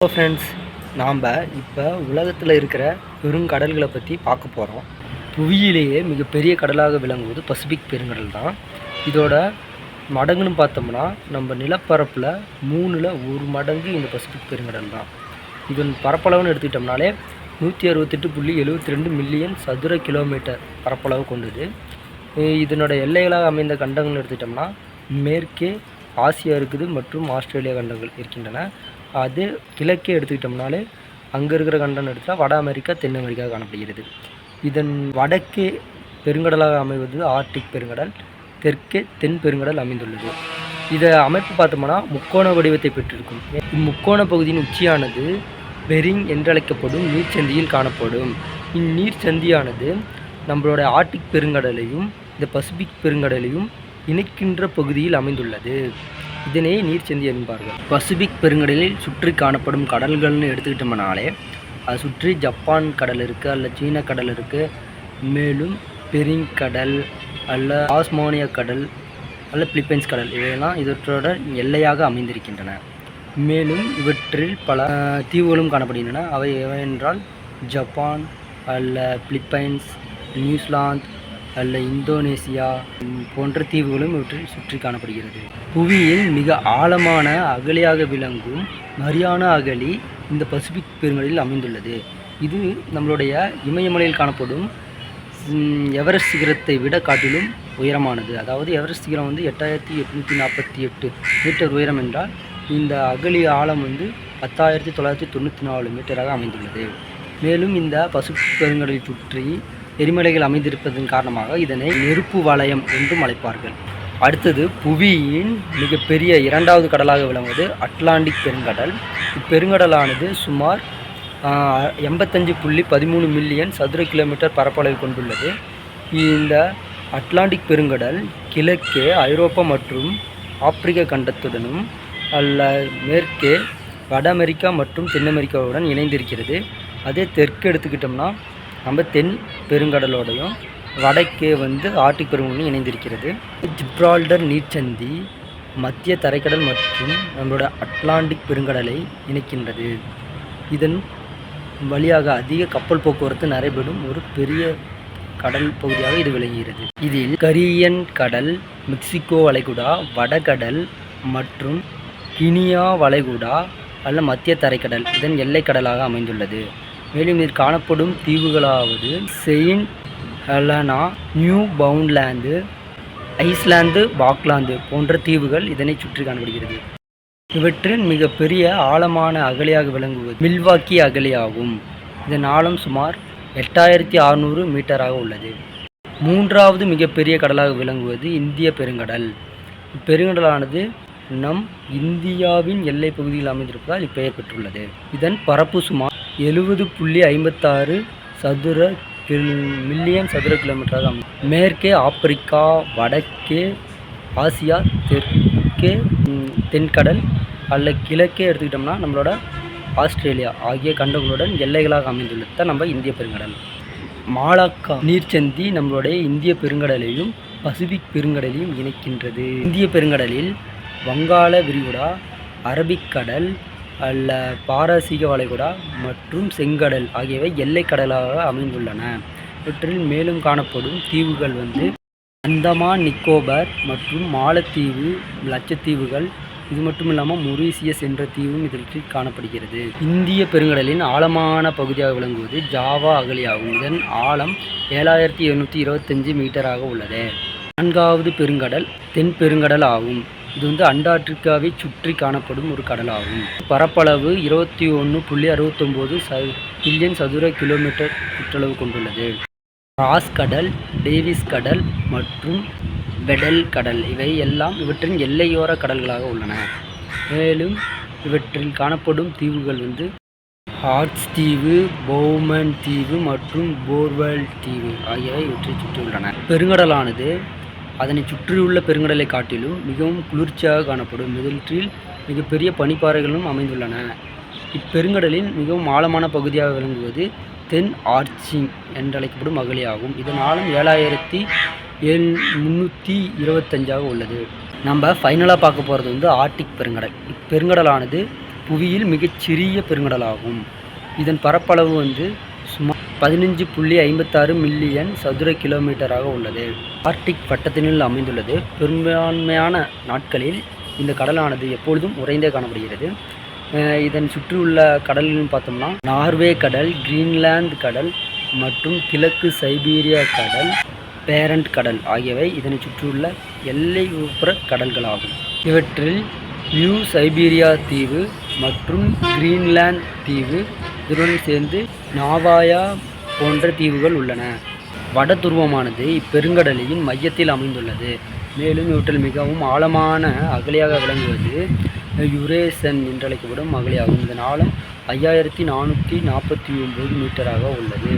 Hello friends, நாம் இப்போ உலகத்தில் இருக்கிற பெருங்கடல்களை பற்றி பார்க்க போகிறோம். புவியிலேயே மிகப்பெரிய கடலாக விளங்குவது பசிபிக் பெருங்கடல் தான். இதோட மடங்குன்னு பார்த்தோம்னா நம்ம நிலப்பரப்பில் 1/3 மடங்கு இந்த பசிபிக் பெருங்கடல் தான். இதன் பரப்பளவுன்னு எடுத்துக்கிட்டோம்னாலே 168.72 மில்லியன் சதுர கிலோமீட்டர் பரப்பளவு கொண்டது. இதனோட எல்லைகளாக அமைந்த கண்டங்கள்னு எடுத்துக்கிட்டோம்னா மேற்கே ஆசியா இருக்குது மற்றும் ஆஸ்திரேலியா கண்டங்கள் இருக்கின்றன. அது கிழக்கே எடுத்துக்கிட்டோம்னாலே அங்கே இருக்கிற கண்டம் எடுத்தால் வட அமெரிக்கா, தென் அமெரிக்கா காணப்படுகிறது. இதன் வடக்கே பெருங்கடலாக அமைவது ஆர்டிக் பெருங்கடல், தெற்கே தென் பெருங்கடல் அமைந்துள்ளது. இதை அமைப்பு பார்த்தோம்னா முக்கோண வடிவத்தை பெற்றிருக்கும். இம்முக்கோண பகுதியின் உச்சியானது பெரிங் என்றழைக்கப்படும் நீர்ச்சந்தியில் காணப்படும். இந்நீர்ச்சந்தியானது நம்மளோட ஆர்டிக் பெருங்கடலையும் இந்த பசிபிக் பெருங்கடலையும் இணைக்கின்ற பகுதியில் அமைந்துள்ளது. இதனை நீர்ச்சந்தி என்பார்கள். பசிபிக் பெருங்கடலில் சுற்றி காணப்படும் கடல்கள்னு எடுத்துக்கிட்டோம்னாலே அதை சுற்றி ஜப்பான் கடல் இருக்குது, அல்ல சீன கடல் இருக்குது, மேலும் பெரிங் கடல், அல்ல ஆஸ்மானியா கடல், அல்ல பிலிப்பைன்ஸ் கடல், இவையெல்லாம் இவற்றோட எல்லையாக அமைந்திருக்கின்றன. மேலும் இவற்றில் பல தீவுகளும் காணப்படுகின்றன. அவை எவையென்றால் ஜப்பான், அல்ல பிலிப்பைன்ஸ், நியூசிலாந்து, அல்ல இந்தோனேசியா போன்ற தீவுகளும் இவற்றில் சுற்றி காணப்படுகிறது. புவியில் மிக ஆழமான அகழியாக விளங்கும் மரியானா அகழி இந்த பசிபிக் பெருங்கடலில் அமைந்துள்ளது. இது நம்மளுடைய இமயமலையில் காணப்படும் எவரெஸ்ட் சிகரத்தை விட காட்டிலும் உயரமானது. அதாவது எவரெஸ்ட் சிகரம் 8848 மீட்டர் உயரம் என்றால் இந்த அகழி ஆழம் 10,994 மீட்டராக அமைந்துள்ளது. மேலும் இந்த பசிபிக் பெருங்கடலை சுற்றி எரிமலைகள் அமைந்திருப்பதன் காரணமாக இதனை நெருப்பு வலயம் என்றும் அழைப்பார்கள். அடுத்தது புவியின் மிகப்பெரிய 2வது கடலாக விளங்குவது அட்லாண்டிக் பெருங்கடல். இப்பெருங்கடலானது சுமார் 85.13 மில்லியன் சதுர கிலோமீட்டர் பரப்பளவு கொண்டுள்ளது. இந்த அட்லாண்டிக் பெருங்கடல் கிழக்கே ஐரோப்பா மற்றும் ஆப்பிரிக்க கண்டத்துடனும் அல்ல மேற்கே வட அமெரிக்கா மற்றும் தென் அமெரிக்காவுடன் இணைந்திருக்கிறது. அதே தெற்கு எடுத்துக்கிட்டோம்னா நம்ம தென் பெருங்கடலோடையும் வடக்கே ஆர்டிக் பெருங்கடலும் இணைந்திருக்கிறது. ஜிப்ரால்டர் நீர்ச்சந்தி மத்திய தரைக்கடல் மற்றும் நம்மளோட அட்லாண்டிக் பெருங்கடலை இணைக்கின்றது. இதன் வழியாக அதிக கப்பல் போக்குவரத்து நடைபெறும் ஒரு பெரிய கடல் பகுதியாக இது விளங்குகிறது. இதில் கரியன் கடல், மெக்சிகோ வளைகுடா, வடகடல் மற்றும் கினியா வளைகுடா அல்ல மத்திய தரைக்கடல் இதன் எல்லை கடலாக அமைந்துள்ளது. மேலும் இதில் காணப்படும் தீவுகளாவது Saint Helena, new பவுண்ட்லாந்து, Iceland, Falkland போன்ற தீவுகள் இதனை சுற்றி காணப்படுகிறது. இவற்றின் மிகப்பெரிய ஆழமான அகழியாக விளங்குவது மில்வாக்கி அகழி ஆகும். இதன் ஆழம் சுமார் 8600 மீட்டராக உள்ளது. 3வது மிகப்பெரிய கடலாக விளங்குவது இந்திய பெருங்கடல். இப்பெருங்கடலானது நம் இந்தியாவின் எல்லை பகுதியில் அமைந்திருப்பதால் இப்பெயர் பெற்றுள்ளது. இதன் பரப்பு சுமார் 70.56 மில்லியன் சதுர கிலோமீட்டராக அமையும். மேற்கே ஆப்பிரிக்கா, வடக்கே ஆசியா, தெற்கே தென்கடல் அல்ல கிழக்கே எடுத்துக்கிட்டோம்னா நம்மளோட ஆஸ்திரேலியா ஆகிய கண்டங்களுடன் எல்லைகளாக அமைந்துள்ளது தான் நம்ம இந்திய பெருங்கடல். மாலாக்கா நீர்ச்சந்தி நம்மளுடைய இந்திய பெருங்கடலையும் பசிபிக் பெருங்கடலையும் இணைக்கின்றது. இந்திய பெருங்கடலில் வங்காள விரிகுடா, அரபிக்கடல் அல்ல பாரசீக வளைகுடா மற்றும் செங்கடல் ஆகியவை எல்லை கடலாக அமைந்துள்ளன. இவற்றில் மேலும் காணப்படும் தீவுகள் அந்தமான் நிக்கோபார் மற்றும் மாலத்தீவு, லட்சத்தீவுகள், இது மட்டும் இல்லாமல் மொரீசியஸ் என்ற தீவும் இதில் காணப்படுகிறது. இந்திய பெருங்கடலின் ஆழமான பகுதியாக விளங்குவது ஜாவா அகழியாகும். இதன் ஆழம் 7725 மீட்டராக உள்ளது. 4வது பெருங்கடல் தென் பெருங்கடல் ஆகும். இது அண்டார்டிகாவை சுற்றி காணப்படும் ஒரு கடலாகும். பரப்பளவு 21.69 பில்லியன் சதுர கிலோமீட்டர் சுற்றளவு கொண்டுள்ளது. ராஸ் கடல், டேவிஸ் கடல் மற்றும் வெடல் கடல் இவை எல்லாம் இவற்றின் எல்லையோர கடல்களாக உள்ளன. மேலும் இவற்றில் காணப்படும் தீவுகள் ஹார்ட்ஸ் தீவு, பௌமன் தீவு மற்றும் போர்வெல் தீவு ஆகியவை இவற்றை சுற்றியுள்ளன. பெருங்கடலானது அதனை சுற்றியுள்ள பெருங்கடலை காட்டிலும் மிகவும் குளிர்ச்சியாக காணப்படும். இவற்றில் மிகப்பெரிய பனிப்பாறைகளும் அமைந்துள்ளன. இப்பெருங்கடலின் மிகவும் ஆழமான பகுதியாக விளங்குவது தென் ஆர்ச்சிங் என்றழைக்கப்படும் அகழியாகும். இதன் ஆழம் 7325 உள்ளது. நம்ம ஃபைனலாக பார்க்க போகிறது ஆர்டிக் பெருங்கடல். இப்பெருங்கடலானது புவியில் மிகச்சிறிய பெருங்கடலாகும். இதன் பரப்பளவு சுமார் 15.56 மில்லியன் சதுர கிலோமீட்டராக உள்ளது. ஆர்க்டிக் வட்டத்தினுள் அமைந்துள்ளது. பெரும்பான்மையான நாட்களில் இந்த கடலானது எப்பொழுதும் உறைந்தே காணப்படுகிறது. இதன் சுற்றியுள்ள கடல்கள்னு பார்த்தோம்னா நார்வே கடல், கிரீன்லாந்து கடல் மற்றும் கிழக்கு சைபீரியா கடல், பேரண்ட் கடல் ஆகியவை இதனை சுற்றியுள்ள எல்லைப்புற கடல்களாகும். இவற்றில் நியூ சைபீரியா தீவு மற்றும் கிரீன்லாந்து தீவு இதனுடன் சேர்ந்து நாவாயா போன்ற தீவுகள் உள்ளன. வட துருவமானது இப்பெருங்கடலின் மையத்தில் அமைந்துள்ளது. மேலும் இவற்றில் மிகவும் ஆழமான அகழியாக விளங்குவது யுரேசன் என்றழைக்கப்படும் அகழியாகும். இதன் ஆழம் 5449 மீட்டராக உள்ளது.